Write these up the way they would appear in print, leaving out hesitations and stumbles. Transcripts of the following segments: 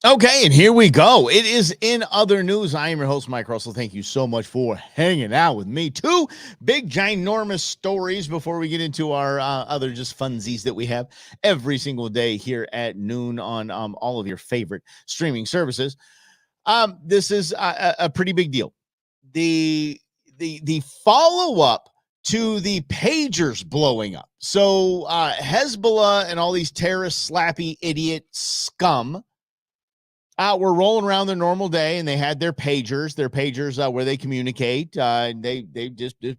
Okay, and here we go. It is in other news. I am your host, Mike Russell. Thank you so much for hanging out with me. Two big, ginormous stories before we get into our other just funsies that we have every single day here at noon on all of your favorite streaming services. This is a pretty big deal. The follow up to the pagers blowing up. So Hezbollah and all these terrorist, slappy, idiot scum were rolling around their normal day, and they had their pagers where they communicate. They just this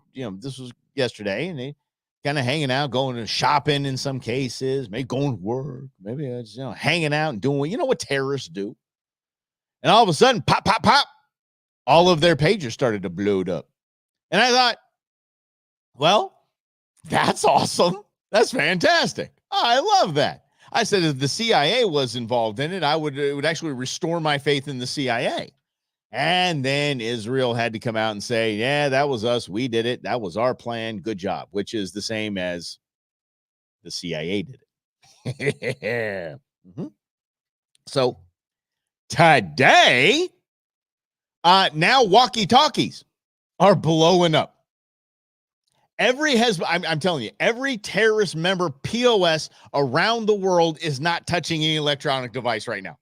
was yesterday, and they kind of hanging out, going to shopping in some cases, maybe going to work, maybe just, hanging out and doing what terrorists do. And all of a sudden, pop, pop, pop, all of their pagers started to blow up. And I thought, well, that's awesome. That's fantastic. Oh, I love that. I said if the CIA was involved in it, it would actually restore my faith in the CIA. And then Israel had to come out and say, yeah, that was us. We did it. That was our plan. Good job, which is the same as the CIA did it. So today, now walkie-talkies are blowing up. I'm telling you, every terrorist member POS around the world is not touching any electronic device right now.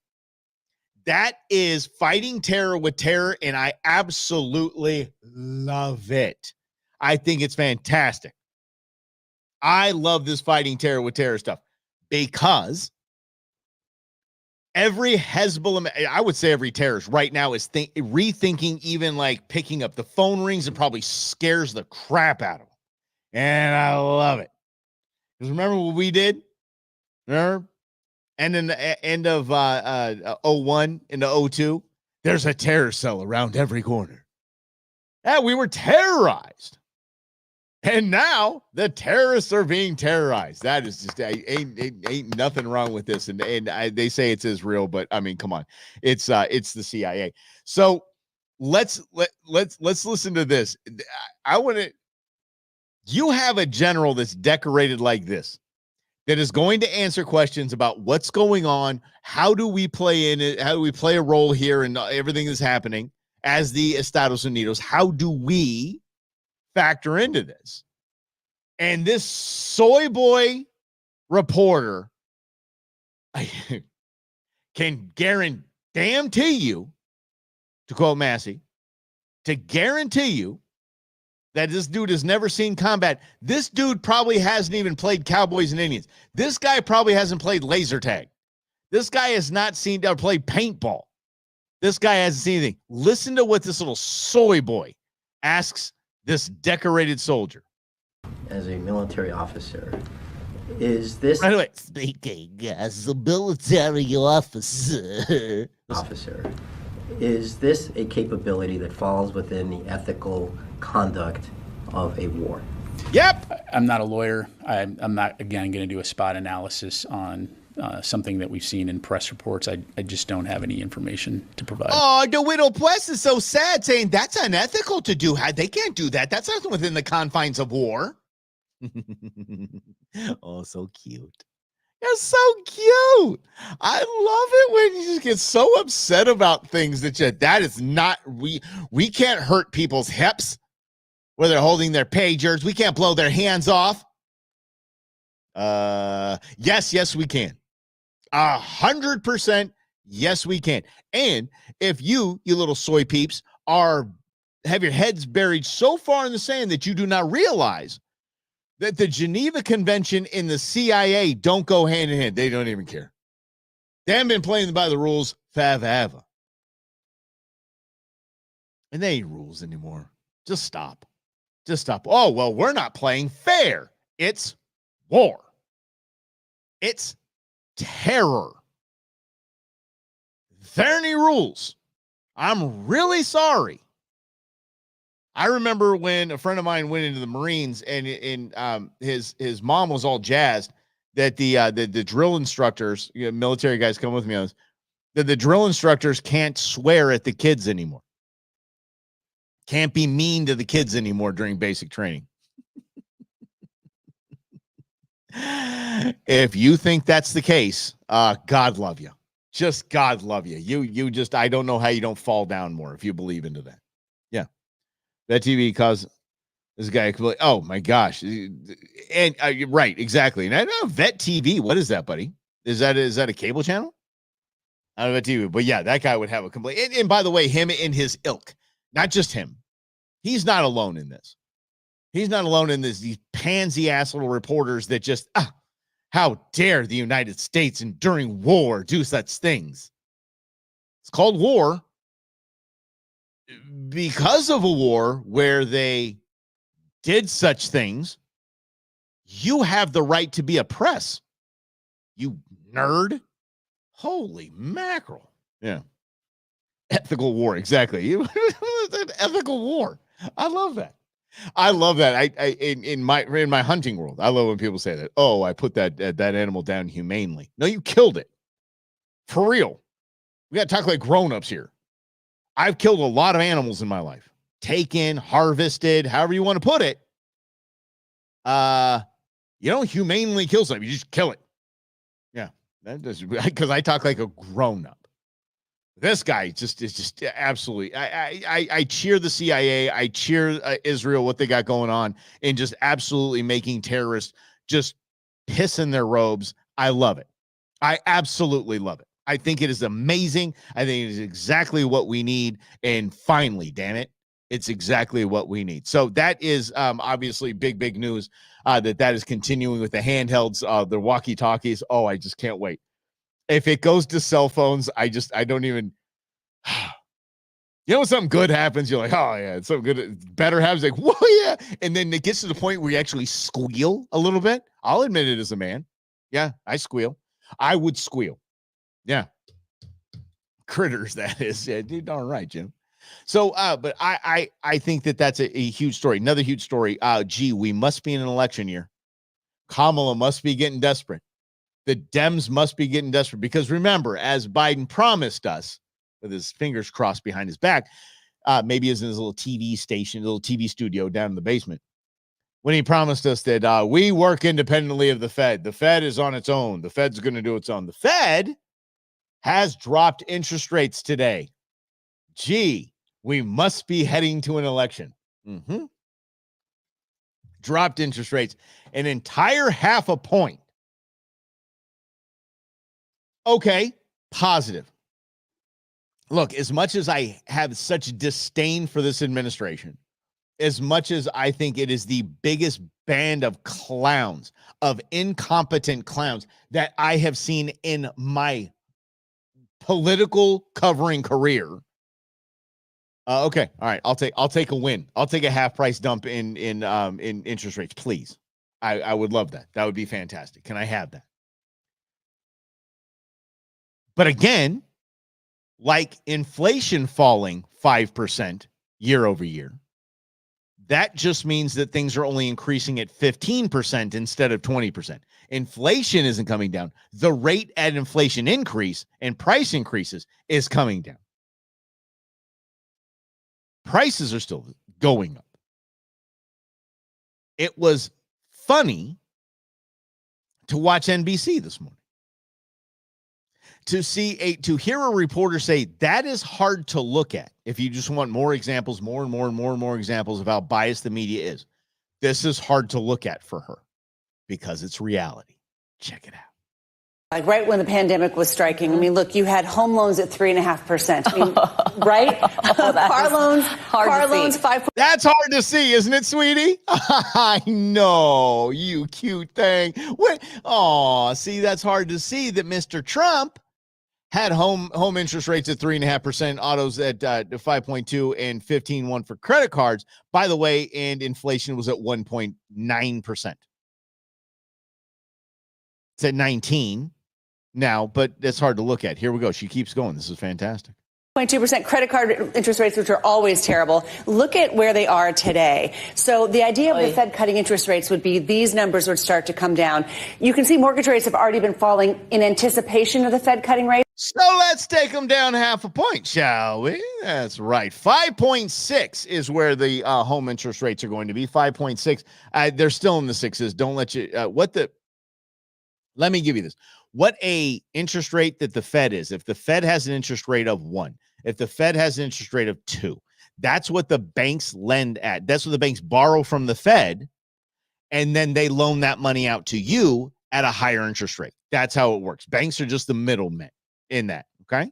That is fighting terror with terror, and I absolutely love it. I think it's fantastic. I love this fighting terror with terror stuff because every Hezbollah, I would say every terrorist right now is rethinking even like picking up the phone rings and probably scares the crap out of them. And I love it. Because remember what we did? Remember? And in the end of 01 into 02, there's a terror cell around every corner. Yeah, we were terrorized. And now the terrorists are being terrorized. That is just ain't nothing wrong with this. And they say it's Israel, but I mean, come on, it's the CIA. So let's listen to this. I want to. You have a general that's decorated like this that is going to answer questions about what's going on. How do we play in it? How do we play a role here in everything that's happening as the Estados Unidos? How do we factor into this? And this soy boy reporter can guarantee you, to quote Massey, to guarantee you that this dude has never seen combat. This dude probably hasn't even played Cowboys and Indians. This guy probably hasn't played laser tag. This guy has not seen or played paintball. This guy hasn't seen anything. Listen to what this little soy boy asks this decorated soldier. As a military officer, is this... By the way, speaking as a military officer, is this a capability that falls within the ethical conduct of a war? Yep. I'm not a lawyer. I'm not, again, going to do a spot analysis on something that we've seen in press reports. I just don't have any information to provide. Oh, the Widow Press is so sad, saying that's unethical to do. They can't do that. That's not within the confines of war. Oh, so cute. You're so cute. I love it when you just get so upset about things that is not, we can't hurt people's hips where they're holding their pagers. We can't blow their hands off. Yes, we can. 100%. Yes, we can. And if you little soy peeps have your heads buried so far in the sand that you do not realize that the Geneva Convention and the CIA don't go hand in hand. They don't even care. They haven't been playing by the rules forever. And they ain't rules anymore. Just stop. Oh, well, we're not playing fair. It's war. It's terror. There are any rules. I'm really sorry. I remember when a friend of mine went into the Marines, and his mom was all jazzed that the drill instructors, military guys come with me on this, that the drill instructors can't swear at the kids anymore. Can't be mean to the kids anymore during basic training. If you think that's the case, God love you. Just God love you. You just, I don't know how you don't fall down more if you believe into that. Yeah. That TV cause this guy, oh my gosh. And you're right, exactly. And I know Vet TV. What is that, buddy? Is that a cable channel? I don't know Vet TV, but yeah, that guy would have a complaint. And by the way, him and his ilk, not just him. He's not alone in this. He's not alone in this. These pansy ass little reporters that just, how dare the United States enduring war do such things? It's called war because of a war where they did such things. You have the right to be oppressed, you nerd. Holy mackerel. Yeah. Ethical war. Exactly. Ethical war. I love that. I love that. I in my hunting world, I love when people say that. Oh, I put that animal down humanely. No, you killed it. For real. We got to talk like grown-ups here. I've killed a lot of animals in my life. Taken, harvested, however you want to put it. You don't humanely kill something. You just kill it. Yeah. That does, because I talk like a grown-up. This guy is just absolutely. I cheer the CIA. I cheer Israel, what they got going on, and just absolutely making terrorists just piss in their robes. I love it. I absolutely love it. I think it is amazing. I think it is exactly what we need. And finally, damn it, it's exactly what we need. So that is obviously big news that is continuing with the handhelds, the walkie-talkies. Oh, I just can't wait. If it goes to cell phones, I don't even, you know, when something good happens, you're like, oh yeah, it's so good. Better happens, like, whoa, yeah. And then it gets to the point where you actually squeal a little bit. I'll admit it as a man. Yeah, I squeal. I would squeal. Yeah. Critters, that is. Yeah, you're darn right, Jim. So, but I think that's a huge story. Another huge story. Gee, we must be in an election year. Kamala must be getting desperate. The Dems must be getting desperate because remember, as Biden promised us with his fingers crossed behind his back, maybe as in his little TV station, little TV studio down in the basement, when he promised us that we work independently of the Fed. The Fed is on its own. The Fed's going to do its own. The Fed has dropped interest rates today. Gee, we must be heading to an election. Dropped interest rates an entire half a point. Okay, positive. Look, as much as I have such disdain for this administration, as much as I think it is the biggest band of clowns, of incompetent clowns that I have seen in my political covering career. Okay, all right, I'll take a win. I'll take a half price dump in interest rates, please. I would love that. That would be fantastic. Can I have that? But again, like inflation falling 5% year over year, that just means that things are only increasing at 15% instead of 20%. Inflation isn't coming down. The rate at inflation increase and price increases is coming down. Prices are still going up. It was funny to watch NBC this morning. To hear a reporter say that is hard to look at. If you just want more examples, more examples of how biased the media is, this is hard to look at for her because it's reality. Check it out. Like right when the pandemic was striking, I mean, look, you had home loans at 3.5%. I mean, right? car loans, 5. That's hard to see, isn't it, sweetie? I know, you cute thing. What? Oh, see, that's hard to see that Mr. Trump had home interest rates at 3.5%, autos at 5.2, and 15.1 for credit cards. By the way, and inflation was at 1.9%. It's at 19 now, but that's hard to look at. Here we go. She keeps going. This is fantastic. 0.2% credit card interest rates, which are always terrible. Look at where they are today. So the idea of the Fed cutting interest rates would be these numbers would start to come down. You can see mortgage rates have already been falling in anticipation of the Fed cutting rates. So let's take them down half a point, shall we? That's right. 5.6 is where the home interest rates are going to be. 5.6. They're still in the sixes. Don't let you. Let me give you this. what a interest rate that the Fed is. If the Fed has an interest rate of 1, if the Fed has an interest rate of 2, that's what the banks lend at. That's what the banks borrow from the Fed, and then they loan that money out to you at a higher interest rate. That's how it works. Banks are just the middlemen in that, okay?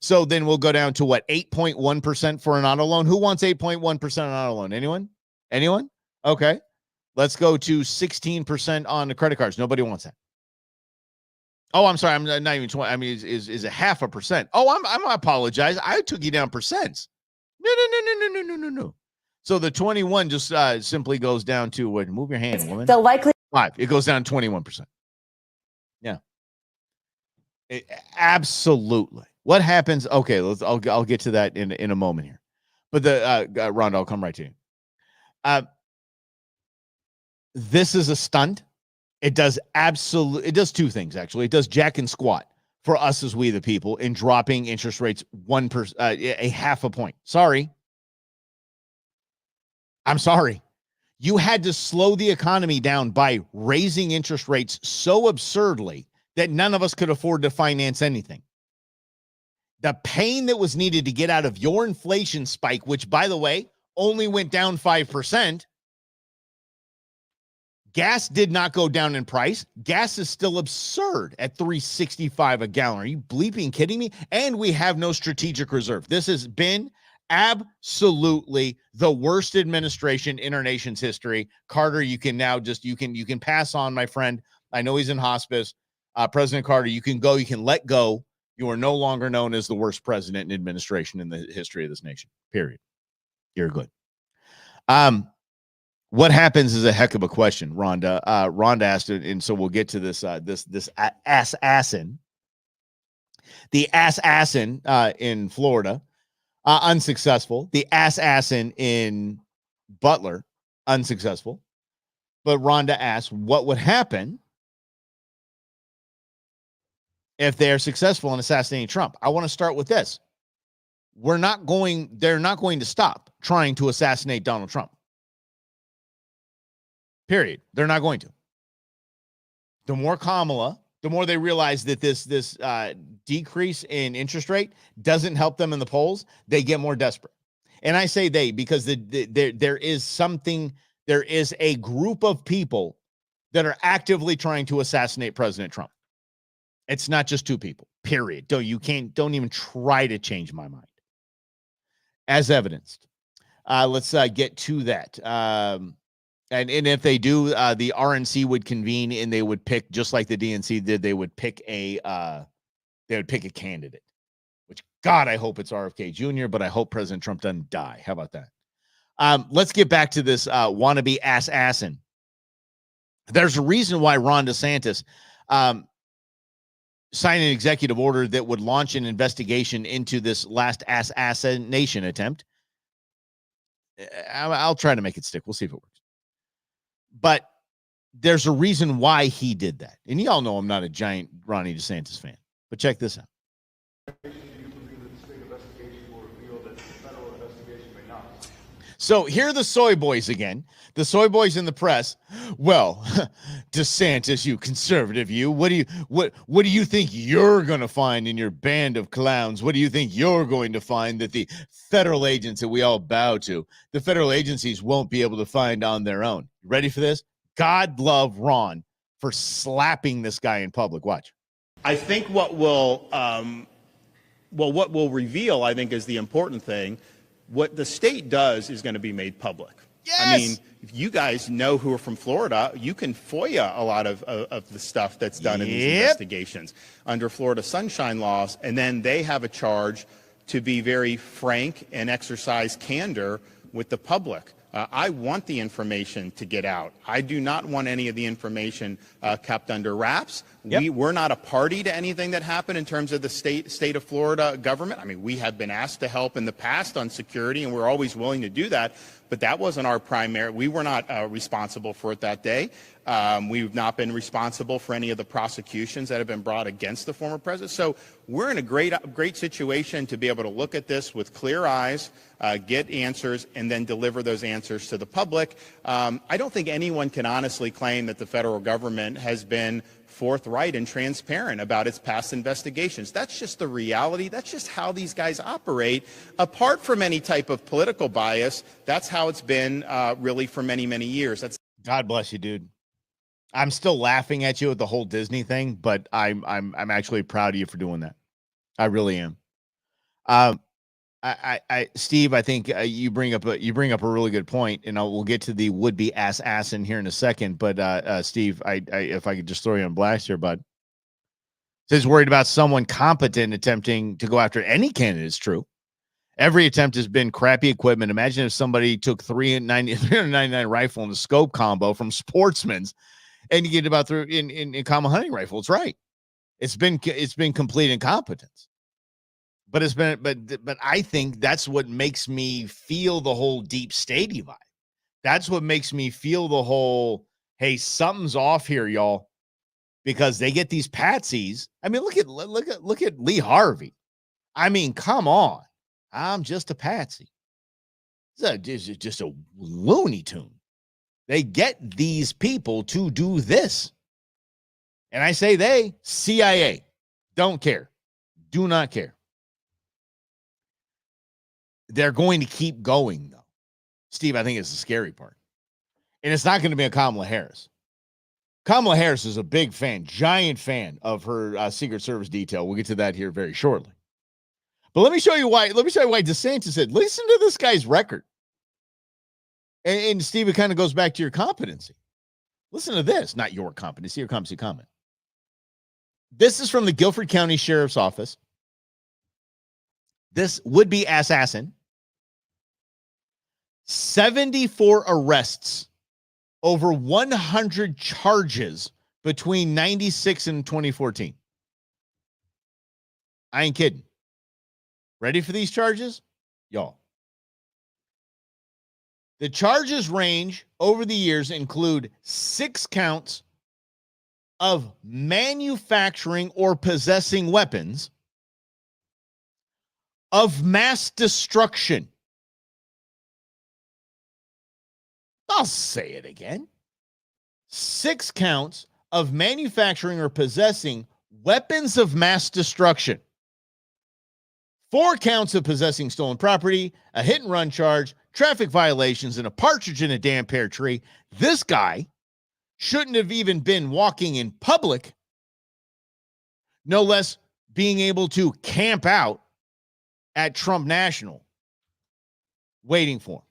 So then we'll go down to what, 8.1% for an auto loan? Who wants 8.1% on an auto loan? Anyone? Anyone? Okay. Let's go to 16% on the credit cards. Nobody wants that. Oh, I'm sorry. I'm not even 20. I mean, is a 0.5%. Oh, I apologize. I took you down percents. No. So the 21 just simply goes down to what? Move your hand, woman. The likely 5. It goes down 21%. Yeah. Absolutely. What happens? Okay, I'll get to that in a moment here. But the Rhonda, I'll come right to you. This is a stunt. It does two things, actually. It does jack and squat for us as we the people in dropping interest rates 1%, a 0.5 point. Sorry. I'm sorry. You had to slow the economy down by raising interest rates so absurdly that none of us could afford to finance anything. The pain that was needed to get out of your inflation spike, which, by the way, only went down 5%. Gas did not go down in price. Gas is still absurd at $3.65 a gallon. Are you bleeping kidding me? And we have no strategic reserve. This has been absolutely the worst administration in our nation's history. Carter, you can now just, you can pass on, my friend. I know he's in hospice. President Carter, you can go, you can let go. You are no longer known as the worst president in administration in the history of this nation, period. You're good. What happens is a heck of a question, Rhonda. Rhonda asked it, and so we'll get to this assassin. The assassin in Florida, unsuccessful. The assassin in Butler, unsuccessful. But Rhonda asked, what would happen if they are successful in assassinating Trump? I want to start with this. They're not going to stop trying to assassinate Donald Trump. Period. They're not going to. The more Kamala, the more they realize that this decrease in interest rate doesn't help them in the polls, they get more desperate. And I say they because there is a group of people that are actively trying to assassinate President Trump. It's not just 2 people, period. Don't even try to change my mind. As evidenced. Let's get to that. And if they do, the RNC would convene and they would pick, just like the DNC did, they would pick a candidate. Which, God, I hope it's RFK Jr., but I hope President Trump doesn't die. How about that? Let's get back to this wannabe assassin. There's a reason why Ron DeSantis signed an executive order that would launch an investigation into this last assassination attempt. I'll try to make it stick. We'll see if it works. But there's a reason why he did that. And y'all know I'm not a giant Ronnie DeSantis fan. But check this out. So here are the soy boys again. The soy boys in the press. Well, DeSantis, you conservative, you. What do you think you're going to find in your band of clowns? What do you think you're going to find that the federal agents that we all bow to, the federal agencies won't be able to find on their own? You ready for this? God love Ron for slapping this guy in public. Watch. I think what will reveal, I think, is the important thing. What the state does is going to be made public. Yes! I mean, if you guys know who are from Florida, you can FOIA a lot of the stuff that's done in these investigations under Florida sunshine laws, and then they have a charge to be very frank and exercise candor with the public. I want the information to get out. I do not want any of the information kept under wraps. Yep. We're not a party to anything that happened in terms of the state of Florida government. I mean, we have been asked to help in the past on security, and we're always willing to do that. But that wasn't our primary. We were not responsible for it that day. We've not been responsible for any of the prosecutions that have been brought against the former president. So we're in a great situation to be able to look at this with clear eyes, get answers, and then deliver those answers to the public. I don't think anyone can honestly claim that the federal government has been forthright and transparent about its past investigations. That's just the reality. That's just how these guys operate. Apart from any type of political bias, that's how it's been really for many, many years. That's God bless you, dude. I'm still laughing at you with the whole Disney thing, but I'm actually proud of you for doing that. I really am. Steve, I think you bring up a really good point, and we'll get to the would-be ass in here in a second. But Steve, if I could just throw you on blast here, bud. Says worried about someone competent attempting to go after any candidate. It's true. Every attempt has been crappy equipment. Imagine if somebody took 399 rifle and a scope combo from Sportsman's, and you get about through in common hunting rifle. It's right. It's been complete incompetence. But I think that's what makes me feel the whole deep statey vibe. That's what makes me feel the whole, hey, something's off here, y'all, because they get these patsies. I mean, look at Lee Harvey. I mean, come on, I'm just a patsy. It's just a Looney Tune. They get these people to do this, and I say they, CIA, don't care, do not care. They're going to keep going, though. Steve, I think it's the scary part. And it's not going to be a Kamala Harris. Kamala Harris is a big fan, giant fan of her Secret Service detail. We'll get to that here very shortly. But let me show you why DeSantis said, listen to this guy's record. And Steve, it kind of goes back to your competency. Listen to this, not your competency, your competency comment. This is from the Guilford County Sheriff's Office. This would-be assassin, 74 arrests, over 100 charges between 96 and 2014. I ain't kidding. Ready for these charges? Y'all. The charges range over the years include 6 counts of manufacturing or possessing weapons of mass destruction. I'll say it again. 6 counts of manufacturing or possessing weapons of mass destruction. 4 counts of possessing stolen property, a hit and run charge, traffic violations, and a partridge in a damn pear tree. This guy shouldn't have even been walking in public, no less being able to camp out at Trump National, waiting for him.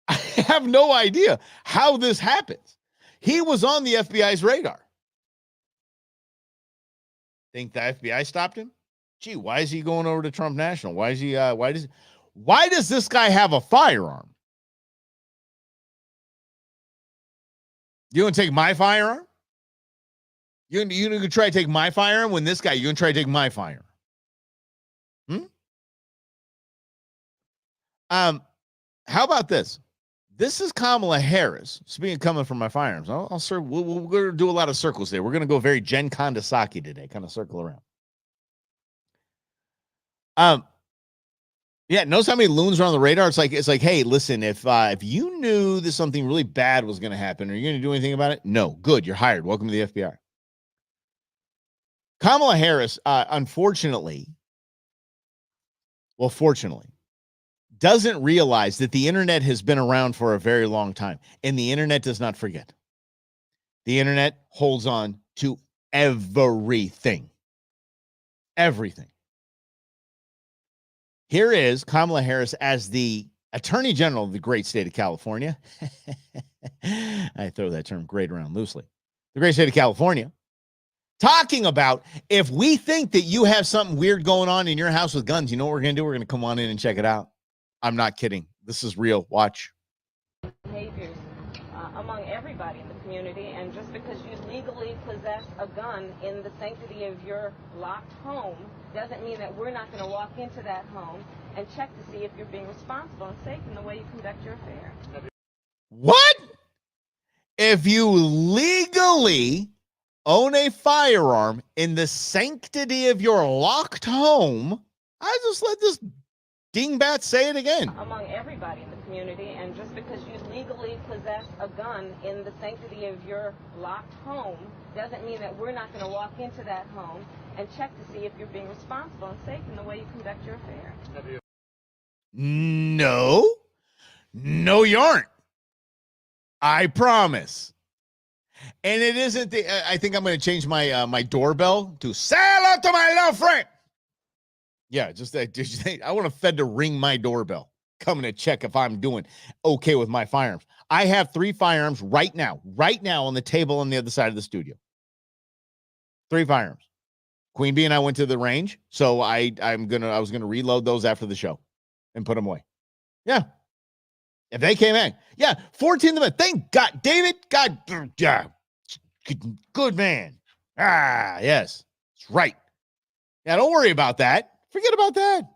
I have no idea how this happens. He was on the FBI's radar. Think the FBI stopped him? Gee, why is he going over to Trump National? Why does this guy have a firearm? You gonna take my firearm? You gonna try to take my firearm when this guy, you gonna try to take my firearm? How about this? This is Kamala Harris. Speaking of coming from my firearms, we're going to do a lot of circles there. We're going to go very Jen Kondasaki today, kind of circle around. Yeah, notice how many loons are on the radar. It's like, hey, listen, if you knew that something really bad was going to happen, are you going to do anything about it? No. Good, you're hired. Welcome to the FBI. Kamala Harris, fortunately, doesn't realize that the internet has been around for a very long time, and the internet does not forget. The internet holds on to everything. Everything. Here is Kamala Harris as the Attorney General of the great state of California. I throw that term great around loosely. The great state of California. Talking about, if we think that you have something weird going on in your house with guns, you know what we're going to do? We're going to come on in and check it out. I'm not kidding. This is real. Watch. Behaviors among everybody in the community, and just because you legally possess a gun in the sanctity of your locked home doesn't mean that we're not going to walk into that home and check to see if you're being responsible and safe in the way you conduct your affairs. What? If you legally own a firearm in the sanctity of your locked home, I just let this dingbat say it again. Among everybody in the community, and just because you legally legally possess a gun in the sanctity of your locked home doesn't mean that we're not going to walk into that home and check to see if you're being responsible and safe in the way you conduct your affairs. No, you aren't. I promise. And it isn't the. I think I'm going to change my my doorbell to "Say hello to my little friend." Yeah, just I want a Fed to ring my doorbell, coming to check if I'm doing okay with my firearms. I have 3 firearms right now on the table on the other side of the studio. 3 firearms. Queen Bee and I went to the range, so I was gonna reload those after the show and put them away. Yeah. If they came in, yeah, 14 of them. Thank God, David. God, yeah, good man. Ah, yes, that's right. Yeah, don't worry about that. Forget about that.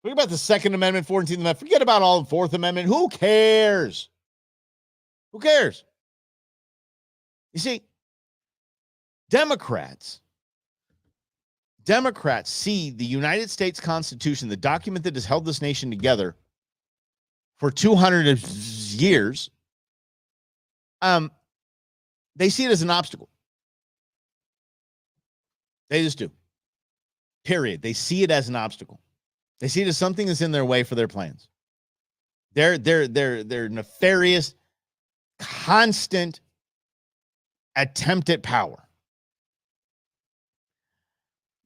Forget about the Second Amendment, 14th Amendment. Forget about all the Fourth Amendment. Who cares? Who cares? You see, Democrats see the United States Constitution, the document that has held this nation together for 200 years, they see it as an obstacle. They just do. Period. They see it as an obstacle. They see it as something that's in their way for their plans. They're nefarious, constant attempt at power.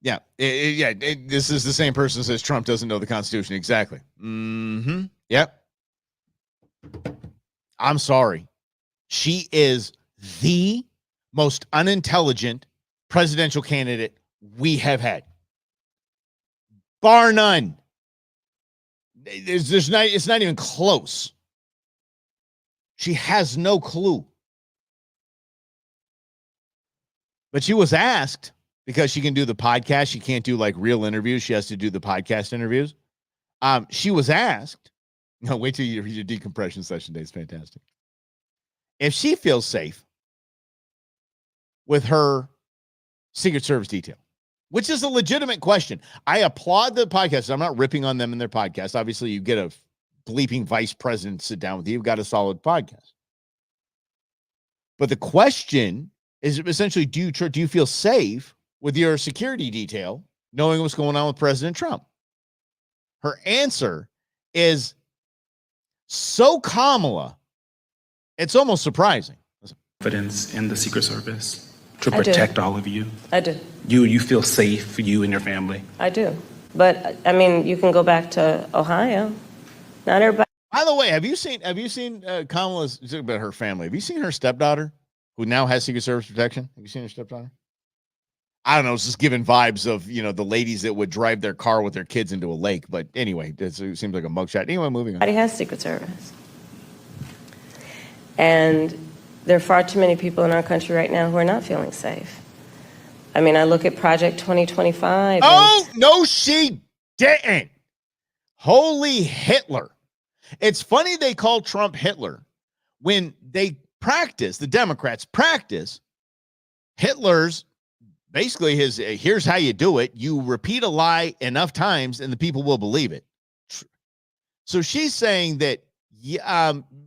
Yeah, this is the same person who says Trump doesn't know the Constitution. Exactly. Mm-hmm. Yep. I'm sorry. She is the most unintelligent presidential candidate we have had. Bar none. It's not even close. She has no clue. But she was asked, because she can do the podcast, she can't do like real interviews. She has to do the podcast interviews. She was asked, no, wait till you read your decompression session day. It's fantastic. If she feels safe with her Secret Service detail, which is a legitimate question. I applaud the podcast. I'm not ripping on them in their podcast. Obviously, you get a bleeping vice president to sit down with you. You've got a solid podcast. But the question is essentially, do you feel safe with your security detail knowing what's going on with President Trump? Her answer is so Kamala, it's almost surprising. Confidence in the Secret Service to protect all of you. I do. You feel safe, you and your family. I do. But I mean, you can go back to Ohio. Not everybody. By the way, have you seen Kamala's, about her family? Have you seen her stepdaughter who now has Secret Service protection? Have you seen her stepdaughter? I don't know. It's just giving vibes of, the ladies that would drive their car with their kids into a lake. But anyway, it seems like a mugshot. Anyway, moving on. Everybody has Secret Service. And there are far too many people in our country right now who are not feeling safe. I mean, I look at Project 2025. Oh, no, she didn't. Holy Hitler. It's funny they call Trump Hitler when they practice, the Democrats practice Hitler's, basically here's how you do it. You repeat a lie enough times and the people will believe it. So she's saying that,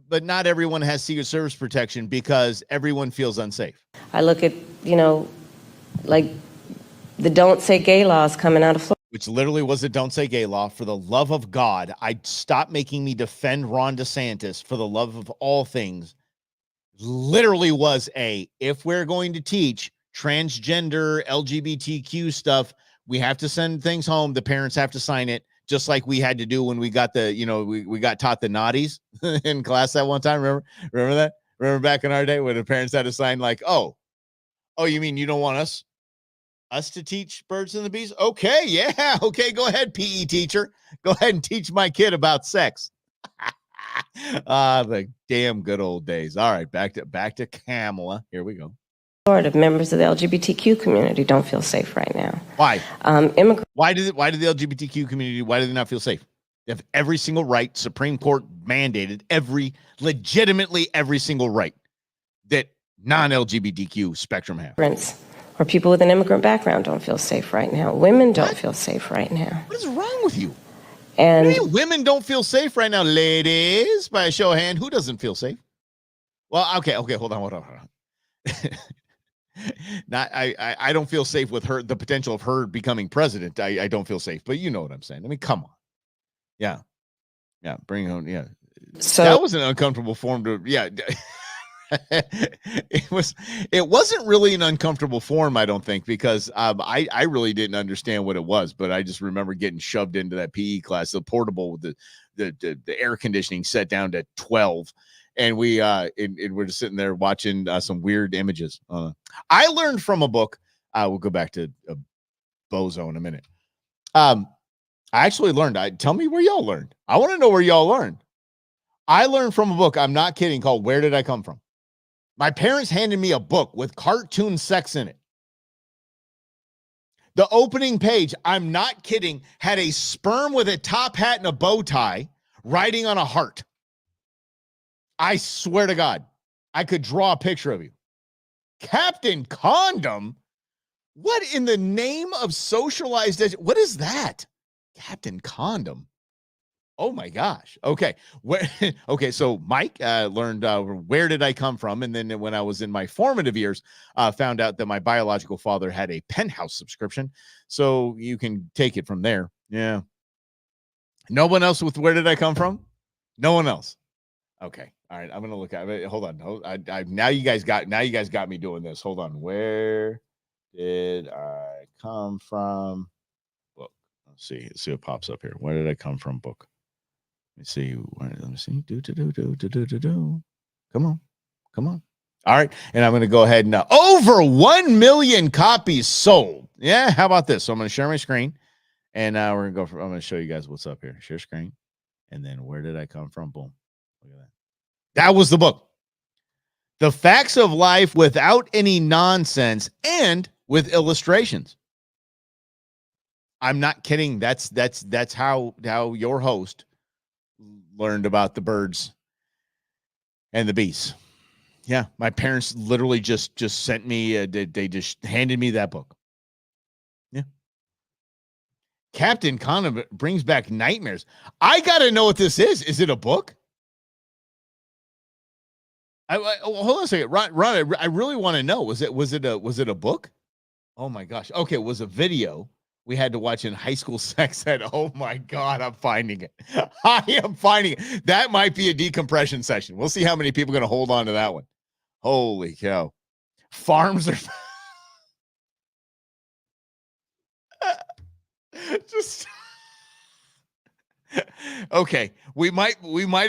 but not everyone has Secret Service protection because everyone feels unsafe. I look at, like the Don't Say Gay laws coming out of Florida. Which literally was a Don't Say Gay law. For the love of God, I'd stop making me defend Ron DeSantis for the love of all things. Literally was if we're going to teach transgender LGBTQ stuff, we have to send things home. The parents have to sign it, just like we had to do when we got we got taught the naughties in class that one time. Remember that? Remember back in our day when the parents had to sign like, oh, you mean you don't want us to teach birds and the bees? Okay, yeah, okay, go ahead, PE teacher. Go ahead and teach my kid about sex. The damn good old days. All right, back to Kamala. Here we go. Florida, members of the LGBTQ community don't feel safe right now. Why? Why did the LGBTQ community, why do they not feel safe? They have every single right, Supreme Court mandated legitimately every single right that non-LGBTQ spectrum have. Or people with an immigrant background don't feel safe right now. Women don't feel safe right now. What is wrong with you? And Hey, women don't feel safe right now, ladies. By a show of hand, who doesn't feel safe? Well, okay, hold on. Not I don't feel safe with her, the potential of her becoming president. I don't feel safe, but you know what I'm saying. I mean, come on. Yeah. Bring home. Yeah. so That was an uncomfortable form to, yeah. it wasn't really an uncomfortable form, I don't think, because I really didn't understand what it was, but I just remember getting shoved into that PE class, the portable with the air conditioning set down to 12, and we're just sitting there watching some weird images. I learned from a book. We'll go back to Bozo in a minute. I actually learned. Tell me where y'all learned. I want to know where y'all learned. I learned from a book, I'm not kidding, called Where Did I Come From? My parents handed me a book with cartoon sex in it. The opening page, I'm not kidding, had a sperm with a top hat and a bow tie riding on a heart. I swear to God, I could draw a picture of you. Captain Condom? What in the name of socialized what is that? Captain Condom? Oh my gosh. Okay. Okay. So Mike learned where did I come from? And then when I was in my formative years, found out that my biological father had a Penthouse subscription. So you can take it from there. Yeah. No one else with where did I come from? No one else. Okay. All right. I'm going to look at it. Hold on. Now you guys got me doing this. Hold on. Where did I come from? Book. Let's see what pops up here. Where did I come from? Book. Let me see. Do. Come on. All right. And I'm going to go ahead and over 1 million copies sold. Yeah. How about this? So I'm going to share my screen and I'm going to show you guys what's up here. Share screen. And then where did I come from? Boom. Look at that. That was the book. The Facts of Life Without Any Nonsense and with illustrations. I'm not kidding. That's how your host learned about the birds and the bees. Yeah, my parents literally just sent me. They just handed me that book. Yeah, Captain Condom brings back nightmares. I gotta know what this is. Is it a book? Hold on a second, Ron. I really want to know. Was it a book? Oh my gosh. Okay, it was a video we had to watch in high school sex ed. Oh my God, I'm finding it. I am finding it. That might be a decompression session. We'll see how many people are going to hold on to that one. Holy cow. Farms are just okay. We might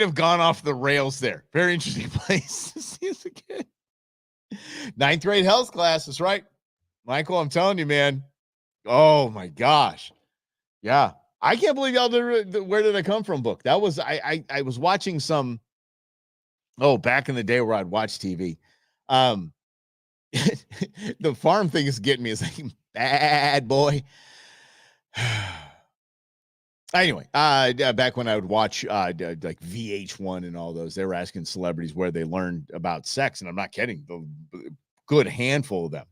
have gone off the rails there. Very interesting place to see us again. 9th grade health class. That's right. Michael, I'm telling you, man. Oh my gosh. Yeah. I can't believe y'all did the Where Did I Come From book. That was, I was watching some, back in the day where I'd watch TV. The farm thing is getting me. It's like, bad boy. Anyway, back when I would watch like VH1 and all those, they were asking celebrities where they learned about sex. And I'm not kidding. The good handful of them.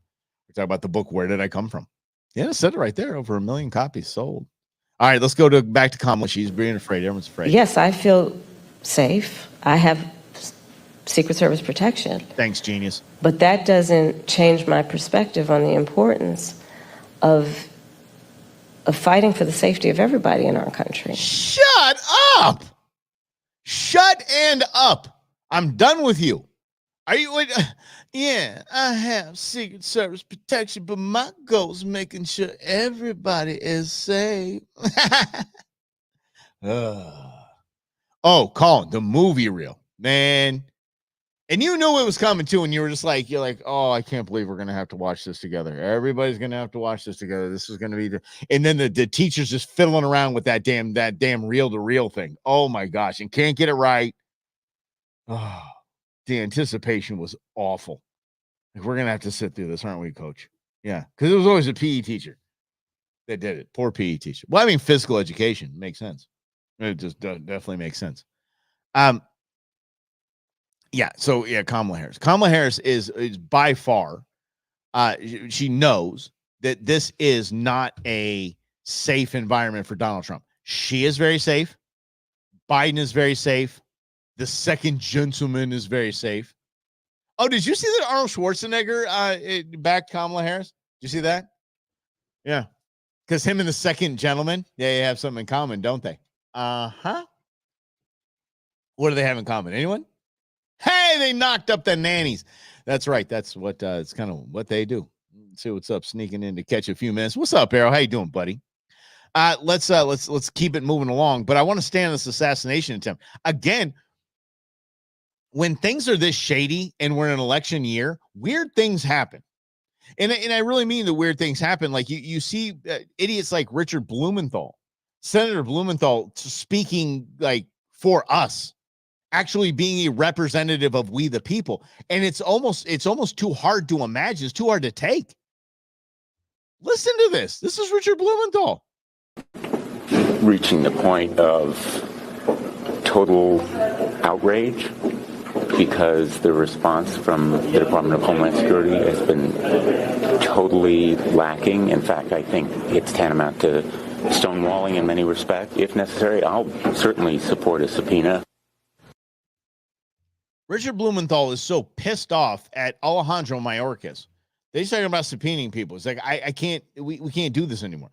We're talking about the book, Where Did I Come From? Yeah, it said it right there. Over 1 million copies sold. All right, let's go back to Kamala. She's being afraid. Everyone's afraid. Yes, I feel safe. I have Secret Service protection. Thanks, genius. But that doesn't change my perspective on the importance of fighting for the safety of everybody in our country. Shut up. Shut and up. I'm done with you. Are you? Yeah, I have Secret Service protection, but my goal is making sure everybody is safe. Oh, Colin, the movie reel, man. And you knew it was coming too, and you're like, oh, I can't believe we're gonna have to watch this together. Everybody's gonna have to watch this together. This is gonna be and then the teacher's just fiddling around with that damn reel-to-reel thing. Oh my gosh, and can't get it right. Oh, the anticipation was awful. Like, we're gonna have to sit through this, aren't we, Coach? Yeah, because it was always a PE teacher that did it. Poor PE teacher. Well, I mean, physical education makes sense. It just definitely makes sense. Yeah. So yeah, Kamala Harris. Kamala Harris is by far. She knows that this is not a safe environment for Donald Trump. She is very safe. Biden is very safe. The second gentleman is very safe. Oh, did you see that Arnold Schwarzenegger backed Kamala Harris? Did you see that? Yeah. Because him and the second gentleman, they have something in common, don't they? Uh-huh. What do they have in common? Anyone? Hey, they knocked up the nannies. That's right. That's what it's kind of what they do. Let's see what's up, sneaking in to catch a few minutes. What's up, Arrow? How you doing, buddy? Let's keep it moving along. But I want to stay on this assassination attempt. Again, when things are this shady and we're in an election year, weird things happen. And I really mean the weird things happen. Like you see idiots like Richard Blumenthal, Senator Blumenthal, speaking like for us, actually being a representative of we the people. And it's almost too hard to imagine. It's too hard to take. Listen to this. This is Richard Blumenthal. Reaching the point of total outrage because the response from the Department of Homeland Security has been totally lacking. In fact, I think it's tantamount to stonewalling in many respects. If necessary, I'll certainly support a subpoena. Richard Blumenthal is so pissed off at Alejandro Mayorkas. They're talking about subpoenaing people. It's like, I can't, we can't do this anymore.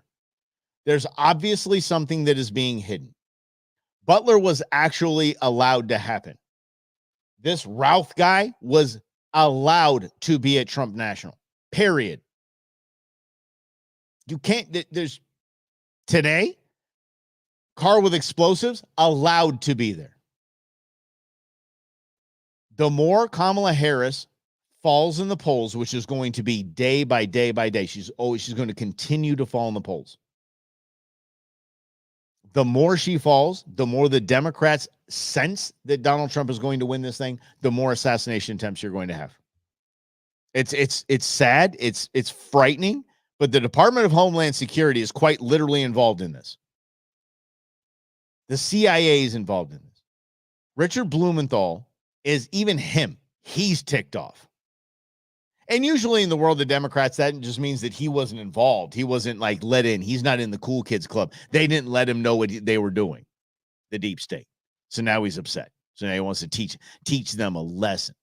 There's obviously something that is being hidden. Butler was actually allowed to happen. This Routh guy was allowed to be at Trump National, period. You can't, there's today, car with explosives allowed to be there. The more Kamala Harris falls in the polls, which is going to be day by day by day, she's going to continue to fall in the polls. The more she falls, the more the Democrats sense that Donald Trump is going to win this thing, the more assassination attempts you're going to have. It's sad, it's frightening, but the Department of Homeland Security is quite literally involved in this. The CIA is involved in this. Richard Blumenthal is even him. He's ticked off. And usually in the world of Democrats, that just means that he wasn't involved. He wasn't like let in. He's not in the cool kids club. They didn't let him know what they were doing, the deep state. So now he's upset. So now he wants to teach them a lesson.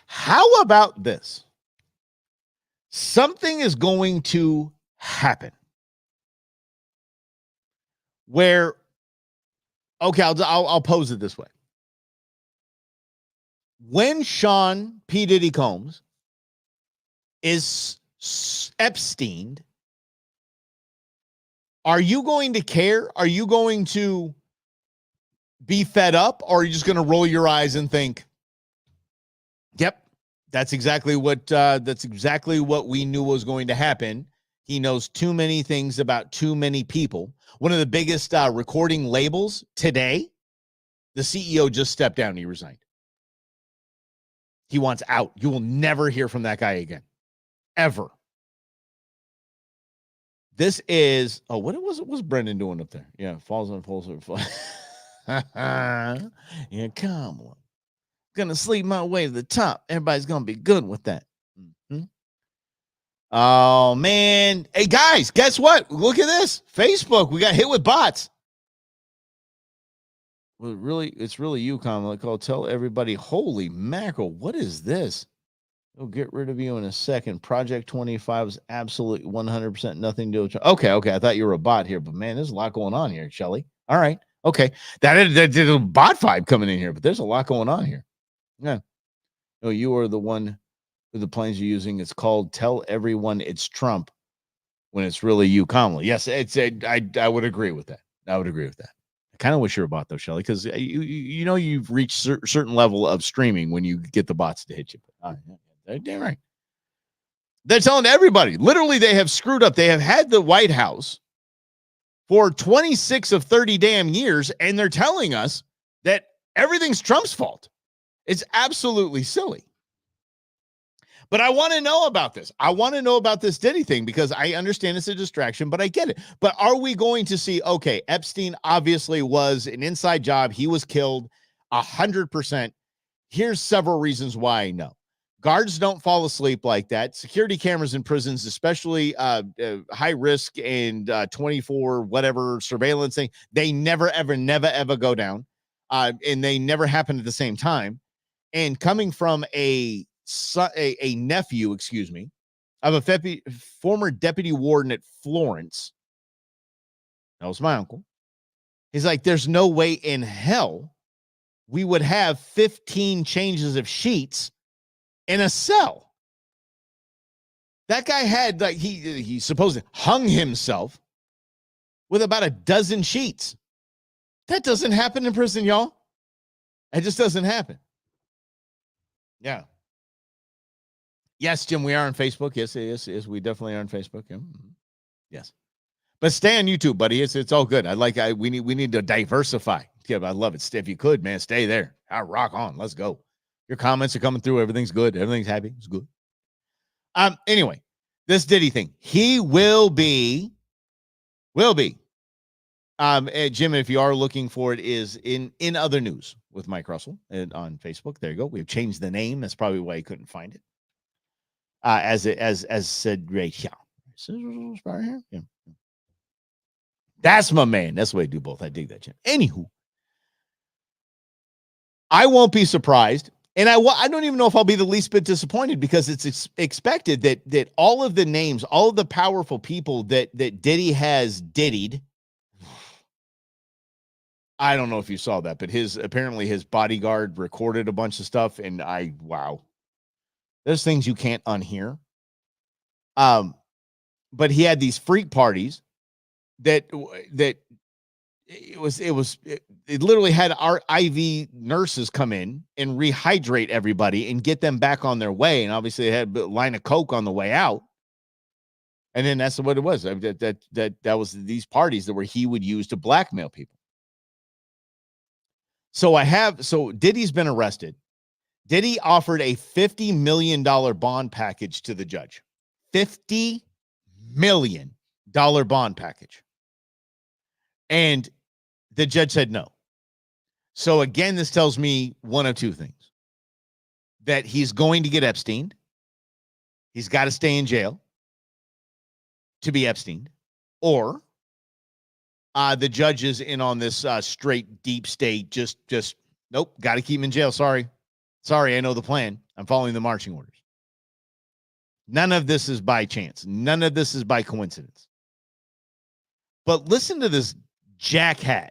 How about this? Something is going to happen where, okay, I'll pose it this way. When Sean P. Diddy Combs is Epsteined, are you going to care? Are you going to be fed up? Or are you just going to roll your eyes and think, yep, that's exactly what we knew was going to happen. He knows too many things about too many people. One of the biggest recording labels today, the CEO just stepped down and he resigned. He wants out. You will never hear from that guy again. Ever. This is, what's Brendan doing up there? Yeah, falls on poles. Yeah, Kamala. Gonna sleep my way to the top. Everybody's gonna be good with that. Mm-hmm. Oh, man. Hey, guys, guess what? Look at this. Facebook, we got hit with bots. Well, it's really you, Kamala. Tell everybody, holy mackerel, what is this? We'll get rid of you in a second. Project 25 is absolutely 100% nothing to do with. Okay. I thought you were a bot here, but man, there's a lot going on here, Shelly. All right. Okay. That did a bot vibe coming in here, but there's a lot going on here. Yeah. No, you are the one with the planes you're using. It's called Tell Everyone It's Trump when it's really you, Kamala. Yes, I would agree with that. I would agree with that. I kind of wish you were a bot though, Shelly, because you know you've reached certain level of streaming when you get the bots to hit you. All right, damn right. They're telling everybody. Literally, they have screwed up. They have had the White House for 26 of 30 damn years, and they're telling us that everything's Trump's fault. It's absolutely silly. But I want to know about this. I want to know about this Diddy thing because I understand it's a distraction, but I get it. But are we going to see, okay, Epstein obviously was an inside job. He was killed 100%. Here's several reasons why I know. Guards don't fall asleep like that. Security cameras in prisons, especially high risk and 24 whatever surveillance thing, they never, ever go down. And they never happen at the same time. And coming from a nephew, excuse me, of a former deputy warden at Florence, that was my uncle. He's like, there's no way in hell we would have 15 changes of sheets in a cell. That guy had, like, he supposedly hung himself with about a dozen sheets. That doesn't happen in prison, y'all. It just doesn't happen. Yeah. Yes, Jim, we are on Facebook. Yes, we definitely are on Facebook. Yeah. Yes. But stay on YouTube, buddy. It's all good. We need to diversify. Yeah, I love it. If you could, man, stay there. I rock on. Let's go. Your comments are coming through. Everything's good. Everything's happy. It's good. Anyway, this Diddy thing. He will be. Jim, if you are looking for it, is in other news with Mike Russell and on Facebook. There you go. We've changed the name. That's probably why you couldn't find it. As said right here. Yeah. That's my man. That's the way I do both. I dig that, Jim. Anywho, I won't be surprised. And I don't even know if I'll be the least bit disappointed, because it's expected that all of the names, all of the powerful people that Diddy has diddied. I don't know if you saw that, but apparently his bodyguard recorded a bunch of stuff, and wow. There's things you can't unhear. But he had these freak parties that it literally had our IV nurses come in and rehydrate everybody and get them back on their way. And obviously they had a line of Coke on the way out. And then that's what it was. That was these parties that he would use to blackmail people. So Diddy's been arrested. Diddy offered a $50 million bond package to the judge. $50 million bond package. And the judge said no. So again, this tells me one of two things. That he's going to get Epsteined. He's got to stay in jail to be Epsteined. Or the judge is in on this straight deep state. Just nope, got to keep him in jail. Sorry, I know the plan. I'm following the marching orders. None of this is by chance. None of this is by coincidence. But listen to this jackhat.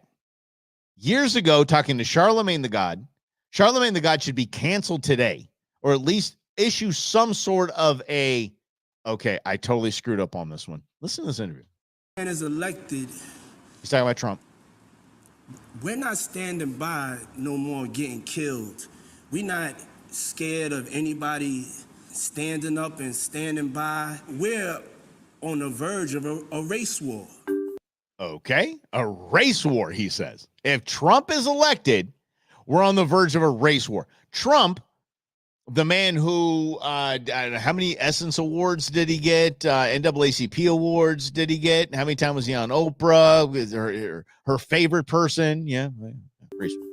Years ago, talking to Charlemagne the God. Charlemagne the God should be canceled today, or at least issue some sort of okay, I totally screwed up on this one. Listen to this interview. Man is elected. He's talking about Trump. We're not standing by no more getting killed. We're not scared of anybody standing up and standing by. We're on the verge of a race war. Okay, a race war, he says. If Trump is elected, we're on the verge of a race war. Trump, the man who, how many Essence Awards did he get? NAACP Awards did he get? How many times was he on Oprah? With her favorite person? Yeah, race war.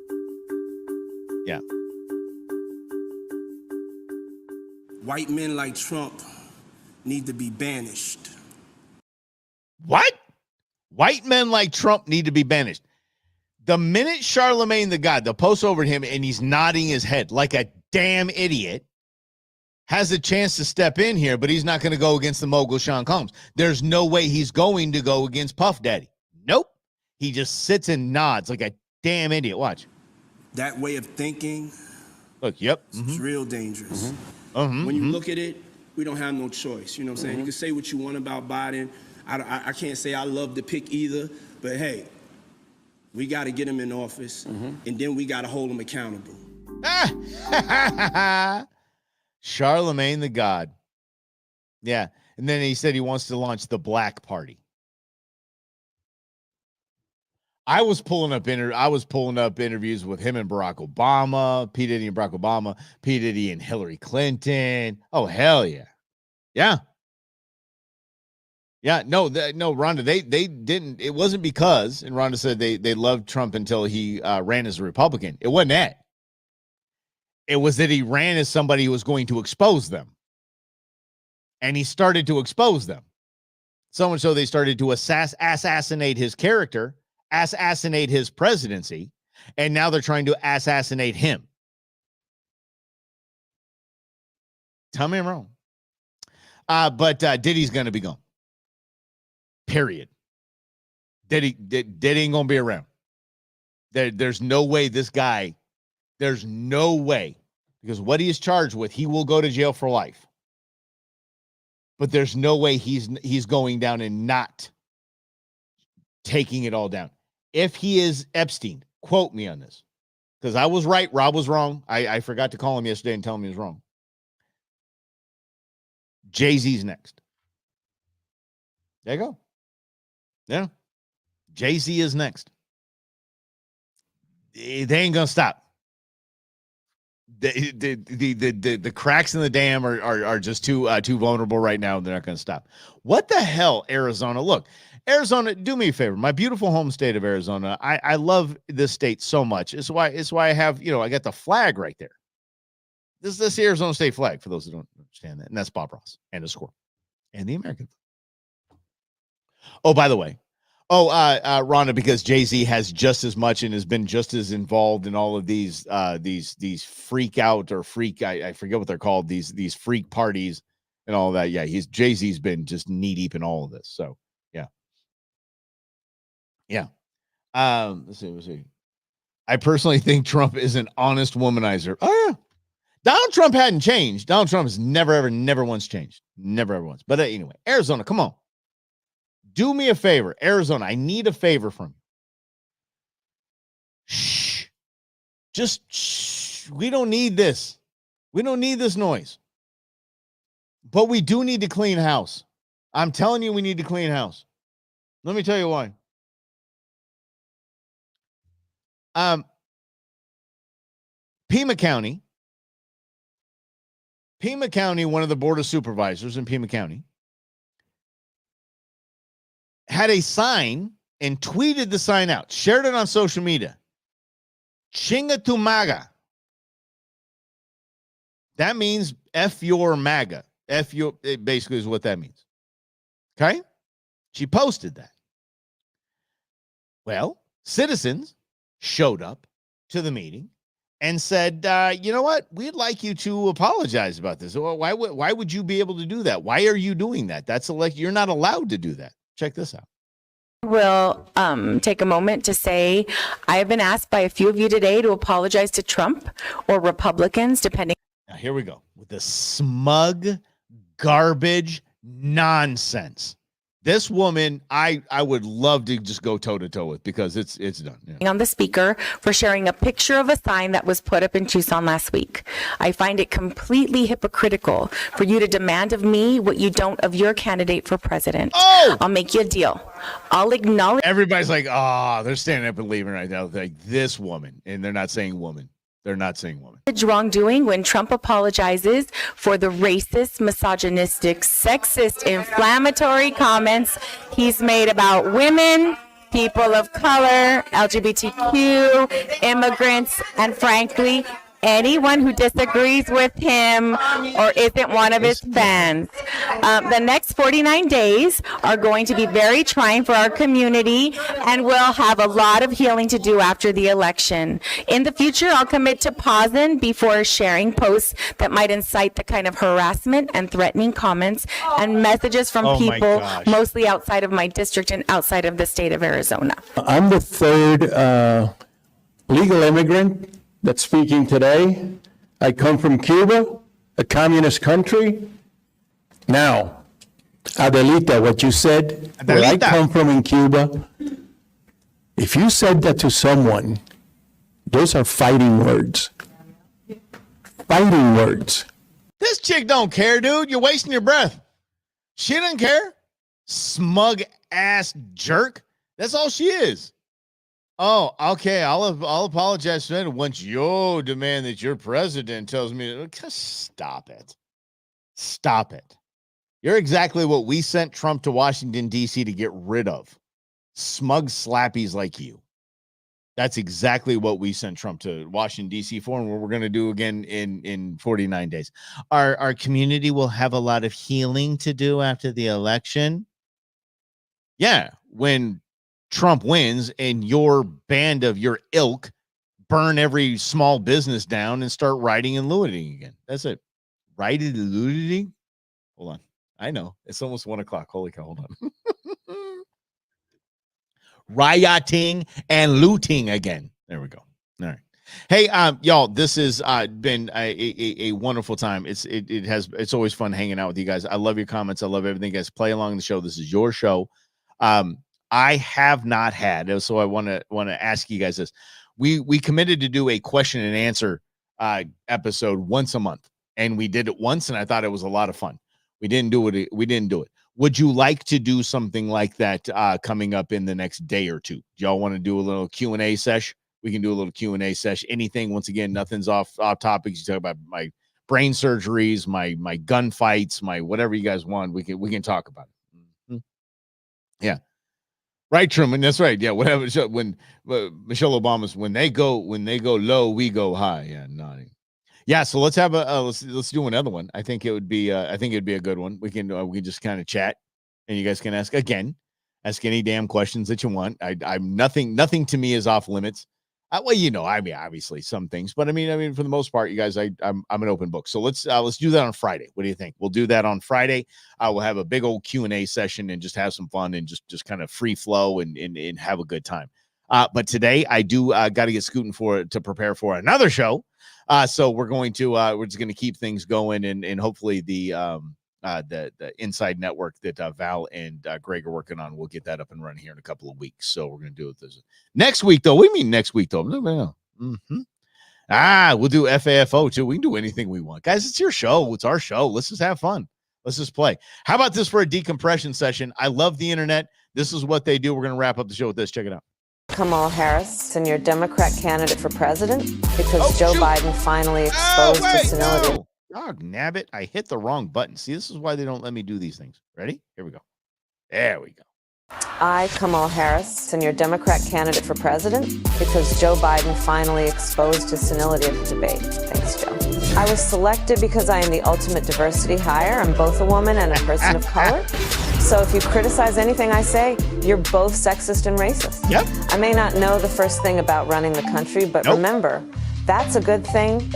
Yeah. White men like Trump need to be banished. What? White men like Trump need to be banished. The minute Charlemagne the God, they'll post over to him and he's nodding his head like a damn idiot, has a chance to step in here, but he's not going to go against the mogul Sean Combs. There's no way he's going to go against Puff Daddy. Nope. He just sits and nods like a damn idiot. Watch. That way of thinking, look, yep. It's real dangerous. When you look at it, we don't have no choice. You know what I'm saying? You can say what you want about Biden. I can't say I love the pick either, but hey, we got to get him in office, and then we got to hold him accountable. Charlemagne the God. Yeah. And then he said he wants to launch the Black Party. I was pulling up interviews with him and Barack Obama, P. Diddy and Barack Obama, P. Diddy and Hillary Clinton. Oh, hell yeah. Yeah. Yeah, no, Rhonda, they didn't. It wasn't because, and Rhonda said they loved Trump until he ran as a Republican. It wasn't that. It was that he ran as somebody who was going to expose them. And he started to expose them. So much so they started to assassinate his character, assassinate his presidency, and now they're trying to assassinate him. Tell me I'm wrong. But Diddy's going to be gone. Period. Diddy ain't going to be around. There's no way this guy, there's no way, because what he is charged with, he will go to jail for life. But there's no way he's going down and not taking it all down. If he is Epstein, quote me on this, because I was right, Rob was wrong. I forgot to call him yesterday and tell him he was wrong. Jay-Z's next. There you go. Yeah. Jay-Z is next. They ain't gonna stop. The cracks in the dam are just too vulnerable right now. They're not gonna stop. What the hell, Arizona? Look, Arizona, do me a favor. My beautiful home state of Arizona. I love this state so much. It's why I have, I got the flag right there. This is the Arizona state flag, for those who don't understand that. And that's Bob Ross and a squirrel and the American flag. Oh, by the way. Oh, Rhonda, because Jay-Z has just as much and has been just as involved in all of these freak out or freak, I forget what they're called, these freak parties and all that. Yeah, Jay-Z's been just knee deep in all of this. So yeah. Yeah. Let's see. I personally think Trump is an honest womanizer. Oh yeah. Donald Trump hadn't changed. Donald Trump has never once changed. Never, ever once. But anyway, Arizona, come on. Do me a favor. Arizona, I need a favor from you. Shh. Just shh. We don't need this. We don't need this noise. But we do need to clean house. I'm telling you, we need to clean house. Let me tell you why. Pima County, one of the board of supervisors in Pima County, had a sign and tweeted the sign out, shared it on social media. Chinga tu MAGA. That means F your MAGA. It basically is what that means. Okay? She posted that. Well, citizens showed up to the meeting and said, you know what? We'd like you to apologize about this. Well, why would you be able to do that? Why are you doing that? You're not allowed to do that. Check this out. Will take a moment to say, I have been asked by a few of you today to apologize to Trump or Republicans, depending. Now, here we go with the smug garbage nonsense. This woman, I would love to just go toe to toe with, because it's done. Yeah. On the speaker for sharing a picture of a sign that was put up in Tucson last week. I find it completely hypocritical for you to demand of me what you don't of your candidate for president. Oh! I'll make you a deal. I'll acknowledge. Everybody's like, they're standing up and leaving right now. Like, this woman, and they're not saying woman. They're not saying woman. Wrongdoing when Trump apologizes for the racist, misogynistic, sexist, inflammatory comments he's made about women, people of color, LGBTQ, immigrants, and frankly, anyone who disagrees with him or isn't one of his fans. The next 49 days are going to be very trying for our community, and we'll have a lot of healing to do after the election. In the future, I'll commit to pausing before sharing posts that might incite the kind of harassment and threatening comments and messages from people mostly outside of my district and outside of the state of Arizona. I'm the third legal immigrant that's speaking today. I come from Cuba, a communist country. Now, Adelita, what you said, where I come from in Cuba, if you said that to someone, those are fighting words. Fighting words. This chick don't care, dude. You're wasting your breath. She doesn't care. Smug ass jerk. That's all she is. Oh, okay. I'll apologize to it once you demand that your president tells me. Stop it. Stop it. You're exactly what we sent Trump to Washington, D.C. to get rid of. Smug slappies like you. That's exactly what we sent Trump to Washington, D.C. for, and what we're going to do again in 49 days. Our community will have a lot of healing to do after the election. Yeah, when Trump wins and your band of your ilk burn every small business down and start rioting and looting again. That's it. Rioting and looting? Hold on. I know. It's almost 1 o'clock. Holy cow, hold on. Rioting and looting again. There we go. All right. Hey, y'all, this has been a wonderful time. It's always fun hanging out with you guys. I love your comments. I love everything you guys play along the show. This is your show. I have not had, so I want to ask you guys this. We committed to do a question and answer episode once a month, and we did it once, and I thought it was a lot of fun. We didn't do it. Would you like to do something like that coming up in the next day or two? Do y'all want to do a little Q&A sesh? We can do a little Q&A sesh. Anything, once again, nothing's off topics. You talk about my brain surgeries, my gun fights, my whatever you guys want. We can talk about it. Mm-hmm. Yeah. Right, Truman. That's right. Yeah, whatever. When Michelle Obama's when they go low, we go high. Yeah, nodding. Yeah, so let's have let's do another one. I think it'd be a good one. We can just kind of chat, and you guys can ask any damn questions that you want. I'm nothing to me is off limits. Well, I mean, obviously some things, but I mean, for the most part, you guys, I'm an open book. So let's do that on Friday. What do you think? We'll do that on Friday. We'll have a big old Q&A session and just have some fun and just kind of free flow and have a good time. But today I do got to get scooting to prepare for another show. So we're just going to keep things going and hopefully the Inside Network that Val and Greg are working on, we'll get that up and running here in a couple of weeks. So we're going to do it this next week, though. What do you mean next week, though? Mm-hmm. We'll do FAFO too. We can do anything we want, guys. It's your show. It's our show. Let's just have fun. Let's just play. How about this for a decompression session? I love the internet. This is what they do. We're going to wrap up the show with this. Check it out. Kamala Harris and your Democrat candidate for president because Joe Biden finally exposed the senility. No. Dog nabbit, I hit the wrong button. See, this is why they don't let me do these things. Ready? Here we go. There we go. I, Kamala Harris, and your Democrat candidate for president because Joe Biden finally exposed his senility at the debate. Thanks, Joe. I was selected because I am the ultimate diversity hire. I'm both a woman and a person of color. So if you criticize anything I say, you're both sexist and racist. Yep. I may not know the first thing about running the country, but remember, that's a good thing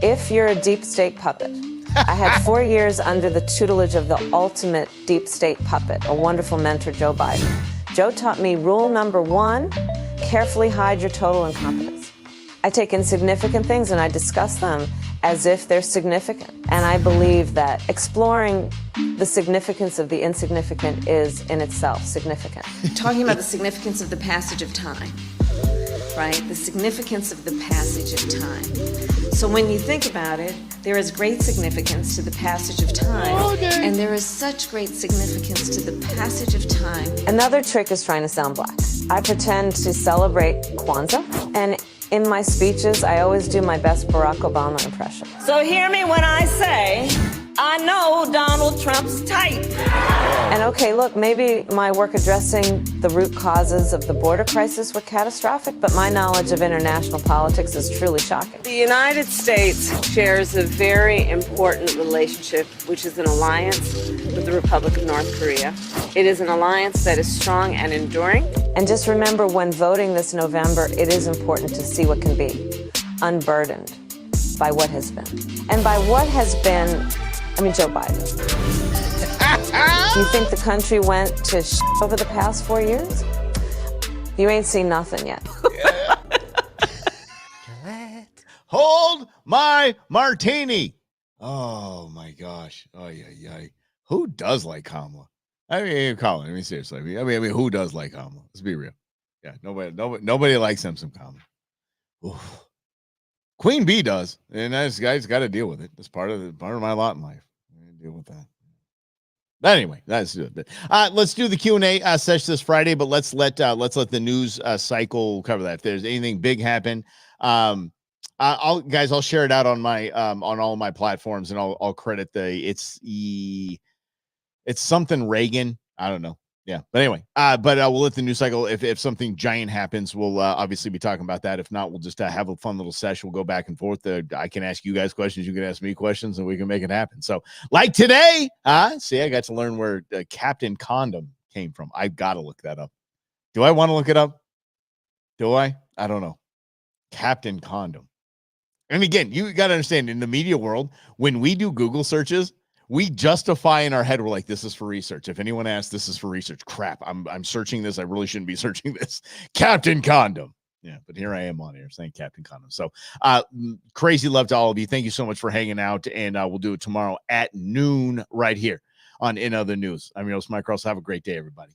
if you're a deep state puppet. I had 4 years under the tutelage of the ultimate deep state puppet, a wonderful mentor, Joe Biden. Joe taught me rule number 1, carefully hide your total incompetence. I take insignificant things and I discuss them as if they're significant. And I believe that exploring the significance of the insignificant is in itself significant. Talking about the significance of the passage of time, right? The significance of the passage of time. So when you think about it, there is great significance to the passage of time, and there is such great significance to the passage of time. Another trick is trying to sound black. I pretend to celebrate Kwanzaa, and in my speeches, I always do my best Barack Obama impression. So hear me when I say, I know Donald Trump's type. And okay, look, maybe my work addressing the root causes of the border crisis were catastrophic, but my knowledge of international politics is truly shocking. The United States shares a very important relationship, which is an alliance with the Republic of North Korea. It is an alliance that is strong and enduring. And just remember, when voting this November, it is important to see what can be, unburdened by what has been. And by what has been, I mean Joe Biden. Do you think the country went to over the past 4 years? You ain't seen nothing yet. Hold my martini. Oh my gosh. Oh yeah. Who does like Kamala? I mean, Colin. I mean, seriously. I mean, who does like Kamala? Let's be real. Yeah, nobody likes him some Kamala. Oof. Queen Bee does, and this guy's got to deal with it. It's part of my lot in life. Deal with that. But anyway, that's good. Let's do the Q&A session this Friday, but let's let the news cycle cover that. If there's anything big happen, I'll share it out on my on all of my platforms, and I'll credit it's something Reagan. I don't know. Yeah, but anyway, we'll let the news cycle. If something giant happens, we'll obviously be talking about that. If not, we'll just have a fun little session. We'll go back and forth. I can ask you guys questions, you can ask me questions, and we can make it happen. So, like today, see, I got to learn where Captain Condom came from. I've got to look that up. Do I want to look it up? Do I? I don't know. Captain Condom. And again, you got to understand, in the media world, when we do Google searches, we justify in our head, we're like, this is for research. If anyone asks, this is for research. Crap, I'm searching this. I really shouldn't be searching this. Captain Condom. Yeah, but here I am on here saying Captain Condom. So crazy love to all of you. Thank you so much for hanging out, and we'll do it tomorrow at noon right here on In Other News. I'm your host, Mike Ross. Have a great day, everybody.